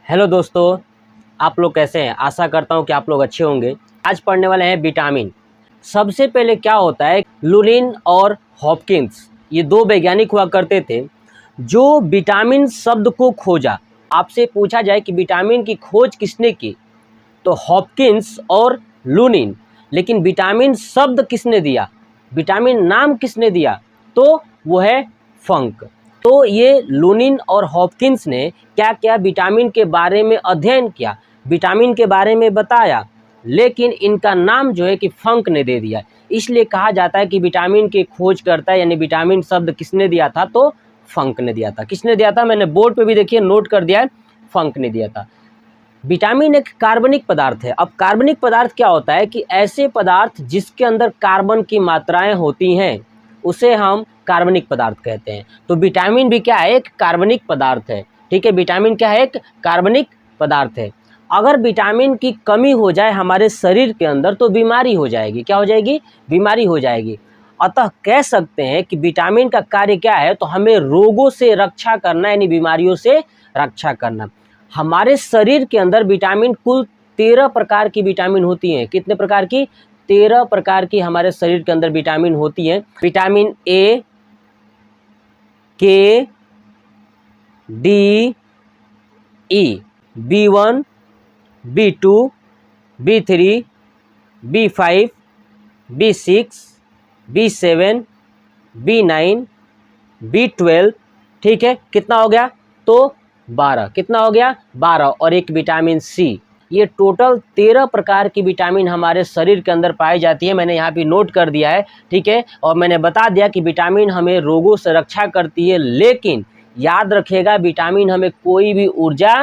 Hello दोस्तों, आप लोग कैसे हैं। आशा करता हूं कि आप लोग अच्छे होंगे। आज पढ़ने वाले हैं विटामिन। सबसे पहले क्या होता है, लुलिन और हॉपकिंस ये दो वैज्ञानिक हुआ करते थे जो विटामिन शब्द को खोजा। आपसे पूछा जाए कि विटामिन की खोज किसने की, तो हॉपकिंस और लुलिन। लेकिन विटामिन शब्द किसने दिया, विटामिन नाम किसने दिया, तो वो है फंक। तो ये लुलिन और हॉपकिंस ने क्या क्या विटामिन के बारे में अध्ययन किया, विटामिन के बारे में बताया, लेकिन इनका नाम जो है कि फंक ने दे दिया। इसलिए कहा जाता है कि विटामिन की खोज करता है, यानी विटामिन शब्द किसने दिया था, तो फंक ने दिया था। किसने दिया था, मैंने बोर्ड पे भी देखिए नोट कर दिया है, फंक ने दिया था। विटामिन एक कार्बनिक पदार्थ है। अब कार्बनिक पदार्थ क्या होता है कि ऐसे पदार्थ जिसके अंदर कार्बन की मात्राएं होती हैं उसे हम कार्बनिक पदार्थ कहते हैं। तो विटामिन भी क्या है, एक कार्बनिक पदार्थ है। ठीक है, विटामिन क्या है, एक कार्बनिक पदार्थ है। अगर विटामिन की कमी हो जाए हमारे शरीर के अंदर तो बीमारी हो जाएगी। क्या हो जाएगी, बीमारी हो जाएगी। अतः कह सकते हैं कि विटामिन का कार्य क्या है, तो हमें रोगों से रक्षा करना, यानी बीमारियों से रक्षा करना। हमारे शरीर के अंदर विटामिन कुल 13 प्रकार की विटामिन होती हैं। कितने प्रकार की, 13 प्रकार की हमारे शरीर के अंदर विटामिन होती हैं। विटामिन ए, के, डी, ई, B1, B2, B3, B5, B6, B7, B9, B12। ठीक है, कितना हो गया, तो 12। कितना हो गया, 12। और एक विटामिन सी। ये टोटल 13 प्रकार की विटामिन हमारे शरीर के अंदर पाई जाती है। मैंने यहाँ पे नोट कर दिया है। ठीक है, और मैंने बता दिया कि विटामिन हमें रोगों से रक्षा करती है, लेकिन याद रखिएगा विटामिन हमें कोई भी ऊर्जा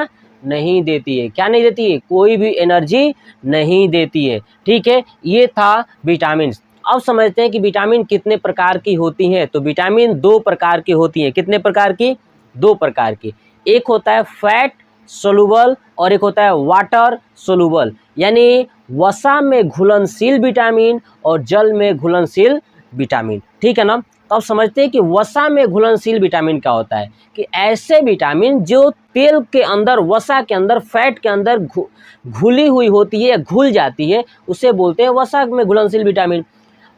नहीं देती है। क्या नहीं देती है, कोई भी एनर्जी नहीं देती है। ठीक है, ये था विटामिन। अब समझते हैं कि विटामिन कितने प्रकार की होती हैं। तो विटामिन 2 प्रकार की होती हैं। कितने प्रकार की, 2 प्रकार की। एक होता है फैट सोलुबल और एक होता है वाटर सोलुबल, यानी वसा में घुलनशील विटामिन और जल में घुलनशील विटामिन। ठीक है ना। तो अब समझते हैं कि वसा में घुलनशील विटामिन क्या होता है, कि ऐसे विटामिन जो तेल के अंदर, वसा के अंदर, फैट के अंदर घुली हुई होती है या घुल जाती है, उसे बोलते हैं वसा में घुलनशील विटामिन।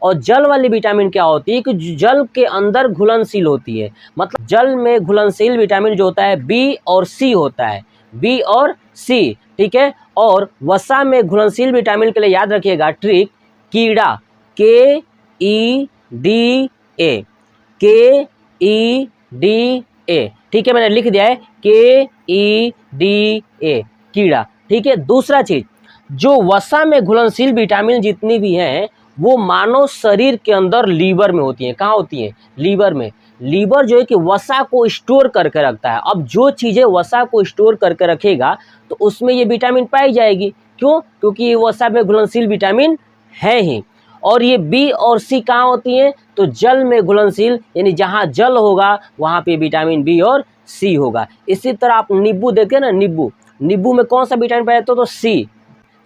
और जल वाली विटामिन क्या होती है, कि जल के अंदर घुलनशील होती है। मतलब जल में घुलनशील विटामिन जो होता है बी और सी होता है, बी और सी। ठीक है, और वसा में घुलनशील विटामिन के लिए याद रखिएगा ट्रिक, कीड़ा, के ई डी ए, के ई डी ए। ठीक है, मैंने लिख दिया है के ई डी ए, कीड़ा। ठीक है, दूसरा चीज, जो वसा में घुलनशील विटामिन जितनी भी हैं वो मानव शरीर के अंदर लीवर में होती हैं। कहाँ होती हैं, लीवर में। लीवर जो है कि वसा को स्टोर करके रखता है। अब जो चीज़ें वसा को स्टोर करके रखेगा तो उसमें ये विटामिन पाई जाएगी। क्यों, क्योंकि ये वसा में घुलनशील विटामिन है ही। और ये बी और सी कहाँ होती हैं, तो जल में घुलनशील, यानी जहाँ जल होगा वहाँ पे विटामिन बी और सी होगा। इसी तरह आप नींबू देखते हैं ना, नींबू में कौन सा विटामिन पाया जाता है, तो सी।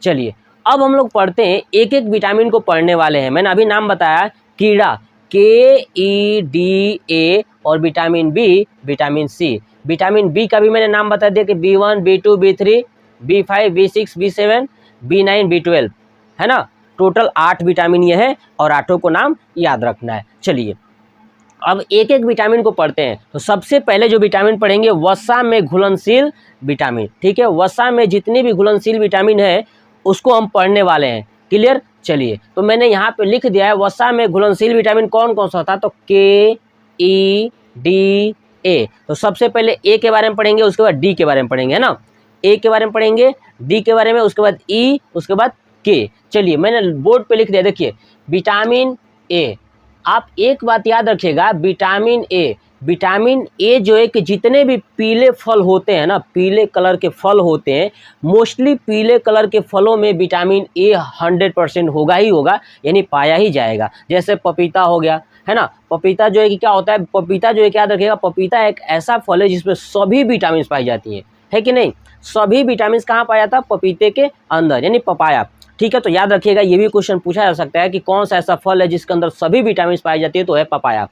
चलिए अब हम लोग पढ़ते हैं, एक एक विटामिन को पढ़ने वाले हैं। मैंने अभी नाम बताया, कीड़ा, के ई डी ए, और vitamin B, vitamin C. Vitamin B का भी मैंने नाम बता दिया कि B1, B2, B3, B5, B6, B7, B9, B12, है ना। टोटल 8 विटामिन ये है और 8 को नाम याद रखना है। चलिए अब एक एक विटामिन को पढ़ते हैं। तो सबसे पहले जो विटामिन पढ़ेंगे, वसा में घुलनशील विटामिन। ठीक है, वसा में जितनी भी घुलनशील विटामिन है उसको हम पढ़ने वाले हैं। क्लियर। चलिए, तो मैंने यहाँ पे लिख दिया है वसा में घुलनशील विटामिन कौन कौन सा होता है, तो के ई डी ए। तो सबसे पहले ए के बारे में पढ़ेंगे, उसके बाद डी के बारे में पढ़ेंगे, है ना। ए के बारे में पढ़ेंगे, डी के बारे में, उसके बाद ई, उसके बाद के। चलिए मैंने बोर्ड पे लिख दिया, देखिए विटामिन ए। आप एक बात याद रखिएगा, विटामिन ए जो है कि जितने भी पीले फल होते हैं ना, पीले कलर के फल होते हैं, मोस्टली पीले कलर के फलों में विटामिन ए 100% होगा ही होगा, यानी पाया ही जाएगा। जैसे पपीता हो गया, है ना। पपीता जो है कि क्या होता है, पपीता जो है याद रखिएगा, पपीता एक ऐसा फल है जिसमें सभी विटामिन पाई जाती हैं, है कि नहीं। सभी विटामिन कहाँ पाया जाता है, पपीते के अंदर, यानी पपाया। ठीक है, तो याद रखिएगा ये भी क्वेश्चन पूछा जा सकता है कि कौन सा ऐसा फल है जिसके अंदर सभी विटामिन पाई जाती है, तो है पपाया।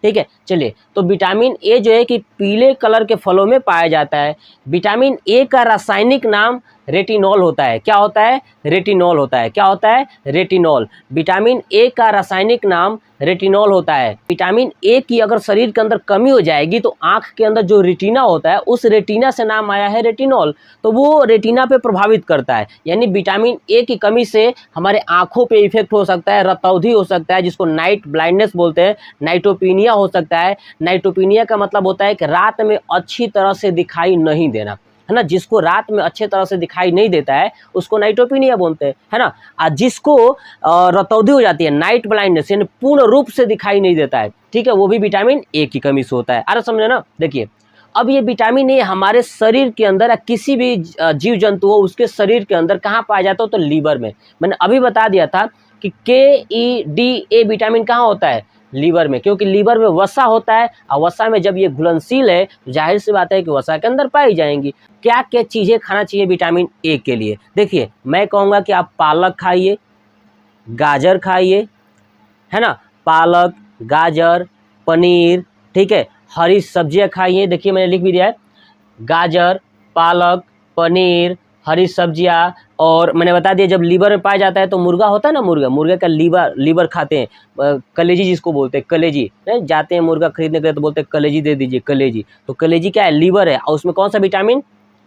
ठीक है। चलिए, तो विटामिन ए जो है कि पीले कलर के फलों में पाया जाता है। विटामिन ए का रासायनिक नाम रेटिनॉल होता है। क्या होता है? रेटिनॉल होता है। क्या होता है? रेटिनॉल। विटामिन ए का रासायनिक नाम रेटिनॉल होता है। विटामिन ए की अगर शरीर के अंदर कमी हो जाएगी तो आंख के अंदर जो रेटिना होता है उस रेटिना से नाम आया है रेटिनॉल, तो वो रेटिना पे प्रभावित करता है। यानी विटामिन ए की कमी से हमारे आंखों पे इफेक्ट हो सकता है, रतौंधी हो सकता है जिसको नाइट ब्लाइंडनेस बोलते हैं, नाइटोपिनिया हो सकता है। नाइटोपिनिया का मतलब होता है कि रात में अच्छी तरह से दिखाई नहीं देना, है ना। जिसको रात में अच्छे तरह से दिखाई नहीं देता है उसको नाइटोपिनिया बोलते हैं, है ना। जिसको रतौंधी हो जाती है, नाइट ब्लाइंडनेस, यानी पूर्ण रूप से दिखाई नहीं देता है, ठीक है, वो भी विटामिन ए की कमी से होता है। अरे समझे ना। देखिए, अब ये विटामिन ए हमारे शरीर के अंदर या किसी भी जीव जंतु हो उसके शरीर के अंदर कहाँ पाया जाता है? तो लीवर में। मैंने अभी बता दिया था कि KE-DA विटामिन कहाँ होता है? लीवर में, क्योंकि लीवर में वसा होता है और वसा में जब ये घुलनशील है तो जाहिर सी बात है कि वसा के अंदर पाई जाएंगी। क्या क्या चीज़ें खाना चाहिए विटामिन ए के लिए? देखिए, मैं कहूँगा कि आप पालक खाइए, गाजर खाइए, है ना, पालक, गाजर, पनीर, ठीक है, हरी सब्जियां खाइए। देखिए मैंने लिख भी दिया है, गाजर, पालक, पनीर, हरी सब्जियां। और मैंने बता दिया जब लीवर में पाया जाता है तो मुर्गा होता है ना, मुर्गे का लीवर खाते हैं, कलेजी जिसको बोलते हैं, कलेजी नहीं जाते हैं मुर्गा खरीदने के लिए तो बोलते हैं कलेजी दे दीजिए, कलेजी। तो कलेजी क्या है? लीवर है, और उसमें कौन सा विटामिन?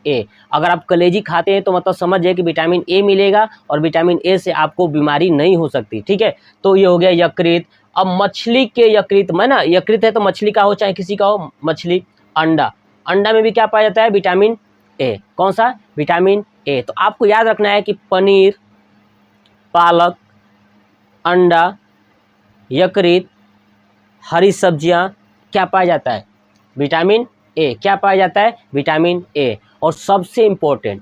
ए। अगर आप कलेजी खाते हैं तो मतलब समझ जाए कि विटामिन ए मिलेगा और विटामिन ए से आपको बीमारी नहीं हो सकती, ठीक है। तो ये हो गया यकृत। अब मछली के यकृत में ना, यकृत है तो मछली का हो चाहे किसी का हो, मछली, अंडा, अंडा में भी क्या पाया जाता है? Vitamin A. कौन सा? Vitamin A. तो आपको याद रखना है कि पनीर, पालक, अंडा, यकृत, हरी सब्जियां, क्या पाया जाता है? Vitamin A. क्या पाया जाता है? Vitamin A. और सबसे इम्पोर्टेंट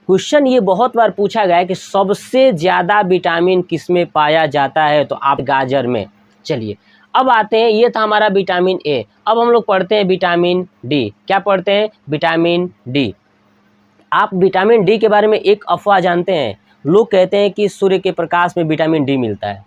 क्वेश्चन ये बहुत बार पूछा गया है कि सबसे ज़्यादा विटामिन किस में पाया जाता है? तो आप गाजर में। चलिए, अब आते हैं, ये था हमारा विटामिन ए। अब हम लोग पढ़ते हैं विटामिन डी। क्या पढ़ते हैं? Vitamin D. आप विटामिन डी के बारे में एक अफवाह जानते हैं? लोग कहते हैं कि सूर्य के प्रकाश में विटामिन डी मिलता है।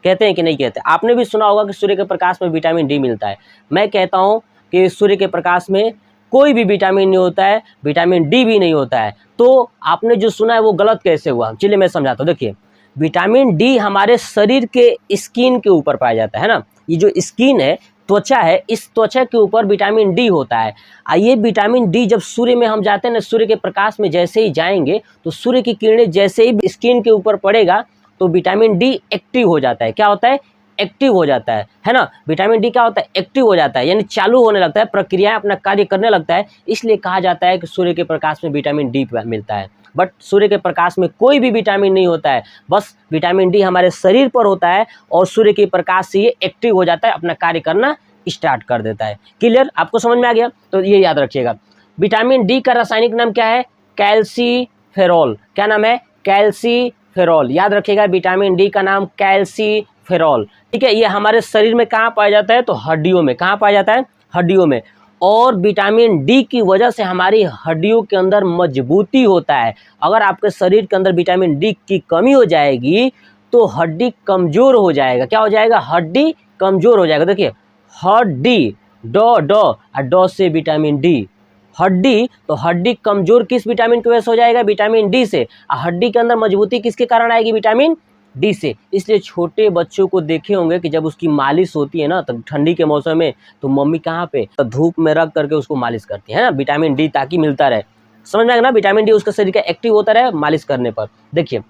कहते हैं कि नहीं कहते? आपने भी सुना होगा कि सूर्य के प्रकाश में विटामिन डी मिलता है। मैं कहता हूँ कि सूर्य के प्रकाश में कोई भी विटामिन नहीं होता है, विटामिन डी भी नहीं होता है। तो आपने जो सुना है वो गलत कैसे हुआ? चलिए मैं समझाता हूँ। देखिए, विटामिन डी हमारे शरीर के स्किन के ऊपर पाया जाता है ना। ये जो स्किन है, त्वचा है, इस त्वचा के ऊपर विटामिन डी होता है। ये विटामिन डी जब सूर्य में हम जाते हैं ना, सूर्य के प्रकाश में जैसे ही जाएंगे तो सूर्य की किरणें जैसे ही स्किन के ऊपर पड़ेगा तो विटामिन डी एक्टिव हो जाता है। क्या होता है? एक्टिव हो जाता है ना। विटामिन डी क्या होता है? एक्टिव हो जाता है, यानी चालू होने लगता है, प्रक्रियाएं अपना कार्य करने लगता है। इसलिए कहा जाता है कि सूर्य के प्रकाश में विटामिन डी मिलता है। बट सूर्य के प्रकाश में कोई भी विटामिन नहीं होता है, बस विटामिन डी हमारे शरीर पर होता है और सूर्य के प्रकाश से ये एक्टिव हो जाता है, अपना कार्य करना स्टार्ट कर देता है। क्लियर? आपको समझ में आ गया? तो ये याद रखिएगा। विटामिन डी का रासायनिक नाम क्या है? कैल्सीफेरॉल। क्या नाम है? कैल्सीफेरॉल। याद रखिएगा, विटामिन डी का नाम कैल्सीफेरॉल, ठीक है। ये हमारे शरीर में कहाँ पाया जाता है? तो हड्डियों में। कहाँ पाया जाता है? हड्डियों में। और विटामिन डी की वजह से हमारी हड्डियों के अंदर मजबूती होता है। अगर आपके शरीर के अंदर विटामिन डी की कमी हो जाएगी तो हड्डी कमजोर हो जाएगा। क्या हो जाएगा? हड्डी कमजोर हो जाएगा। देखिए, हड्डी, डॉ से विटामिन डी, हड्डी, तो हड्डी कमजोर किस विटामिन की वजह से हो जाएगा? विटामिन डी से। हड्डी के अंदर मजबूती किसके कारण आएगी? विटामिन डी से। इसलिए छोटे बच्चों को देखे होंगे कि जब उसकी मालिश होती है ना, तो ठंडी के मौसम में तो मम्मी कहाँ पे? तो धूप में रख करके उसको मालिश करती है ना, विटामिन डी, ताकि मिलता रहे। समझ में आएगा ना? विटामिन डी उसके शरीर का एक्टिव होता रहे मालिश करने पर। देखिए,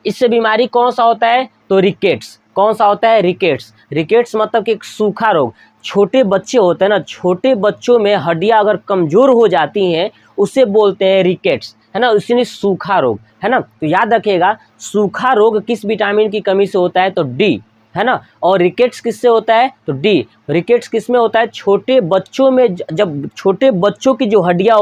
इससे बीमारी कौन सा होता है? तो रिकेट्स। कौन सा होता है? रिकेट्स। रिकेट्स मतलब कि एक सूखा रोग। छोटे बच्चे होते हैं ना, छोटे बच्चों में हड्डियां अगर कमजोर हो जाती हैं उसे बोलते हैं रिकेट्स, है ना, इसीलिए सूखा रोग, है ना। तो याद रखिएगा, सूखा रोग किस विटामिन की कमी से होता है? तो डी, है ना। और रिकेट्स किससे होता है? तो डी। रिकेट्स किस में होता है? छोटे बच्चों में। जब छोटे बच्चों की जो हड्डियां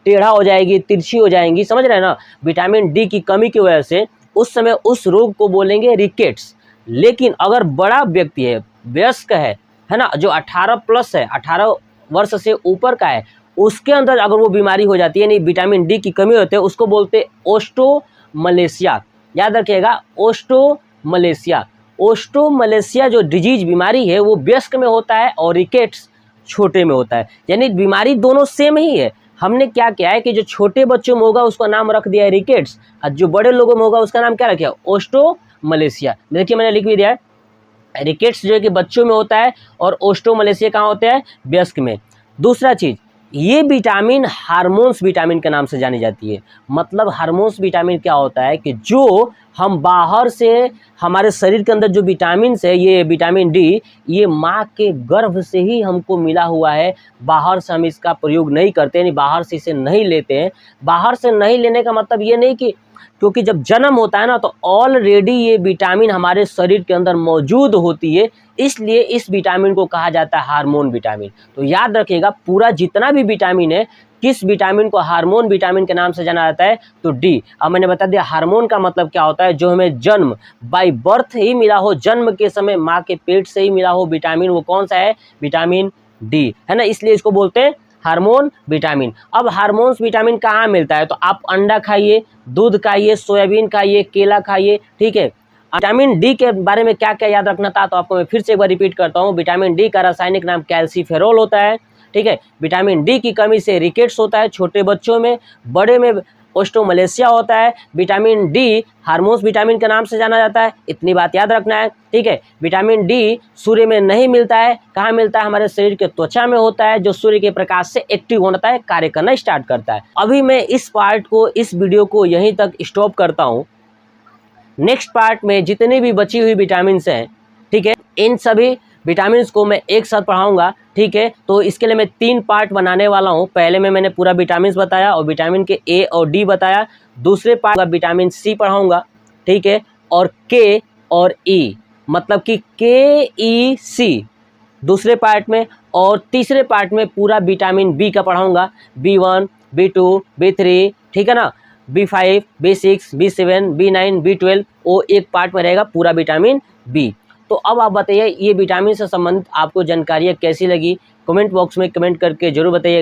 टेढ़ा हो जाएगी, तिरछी हो जाएंगी, समझ रहे हैं ना, विटामिन डी की कमी की वजह से, उस समय उस रोग को बोलेंगे रिकेट्स। लेकिन अगर बड़ा व्यक्ति है, वयस्क है ना, जो 18 प्लस है, 18 वर्ष से ऊपर का है, उसके अंदर अगर वो बीमारी हो जाती है, यानी विटामिन डी की कमी होती है, उसको बोलते हैं ओस्टोमलेशिया। याद रखिएगा, ओस्टोमलेशिया। ओस्टोमलेशिया जो डिजीज बीमारी है वो वयस्क में होता है और रिकेट्स छोटे में होता है, यानी बीमारी दोनों सेम ही है। हमने क्या किया है कि जो छोटे बच्चों में होगा उसका नाम रख दिया है रिकेट्स, और जो बड़े लोगों में होगा उसका नाम क्या रखा, ओस्टोमलेशिया। देखिए मैंने लिख भी दिया है, रिकेट्स जो है कि बच्चों में होता है और ओस्टोमलेशिया कहाँ होता है, वयस्क में। दूसरा चीज, ये विटामिन हार्मोन्स विटामिन के नाम से जानी जाती है। मतलब हार्मोन्स विटामिन क्या होता है कि जो हम बाहर से हमारे शरीर के अंदर जो विटामिन है, ये विटामिन डी, ये माँ के गर्भ से ही हमको मिला हुआ है, बाहर से हम इसका प्रयोग नहीं करते, यानी बाहर से इसे नहीं लेते हैं। बाहर से नहीं लेने का मतलब ये नहीं कि, क्योंकि जब जन्म होता है ना तो ऑलरेडी ये विटामिन हमारे शरीर के अंदर मौजूद होती है, इसलिए इस विटामिन को कहा जाता है हार्मोन विटामिन। तो याद रखिएगा, पूरा जितना भी विटामिन है, किस विटामिन को हार्मोन विटामिन के नाम से जाना जाता है, तो डी। अब मैंने बता दिया हार्मोन का मतलब क्या होता है, जो हमें जन्म बाय बर्थ ही मिला हो, जन्म के समय माँ के पेट से ही मिला हो विटामिन, वो कौन सा है, विटामिन डी, है ना, इसलिए इसको बोलते हैं हार्मोन विटामिन। अब हार्मोन्स विटामिन कहाँ मिलता है, तो आप अंडा खाइए, दूध खाइए, सोयाबीन खाइए, केला खाइए, ठीक है। विटामिन डी के बारे में क्या क्या याद रखना था, तो आपको मैं फिर से एक बार रिपीट करता हूँ। विटामिन डी का रासायनिक नाम कैल्सीफेरोल होता है, ठीक है। विटामिन डी की कमी से रिकेट्स होता है छोटे बच्चों में, बड़े में ओस्टोमलेशिया होता है। विटामिन डी हार्मोन्स विटामिन के नाम से जाना जाता है, इतनी बात याद रखना है, ठीक है। विटामिन डी सूर्य में नहीं मिलता है, कहाँ मिलता है, हमारे शरीर के त्वचा में होता है, जो सूर्य के प्रकाश से एक्टिव होता है, कार्य करना स्टार्ट करता है। अभी मैं इस पार्ट को, इस वीडियो को यहीं तक स्टॉप करता हूँ। नेक्स्ट पार्ट में जितनी भी बची हुई विटामिन हैं, ठीक है, इन सभी विटामिन को मैं एक साथ पढ़ाऊंगा, ठीक है। तो इसके लिए मैं 3 पार्ट बनाने वाला हूं। पहले में मैंने पूरा विटामिन बताया और विटामिन के ए और डी बताया। दूसरे पार्ट का विटामिन सी पढ़ाऊंगा, ठीक है, और के और ई, मतलब कि के ई सी दूसरे पार्ट में, और तीसरे पार्ट में पूरा विटामिन बी का पढ़ाऊंगा, B1, B2, B3, ठीक है ना, B5, B6, B7, B9, B12, वो एक पार्ट में रहेगा पूरा विटामिन बी। तो अब आप बताइए ये विटामिन से संबंधित आपको जानकारियाँ कैसी लगी, कमेंट बॉक्स में कमेंट करके जरूर बताइएगा।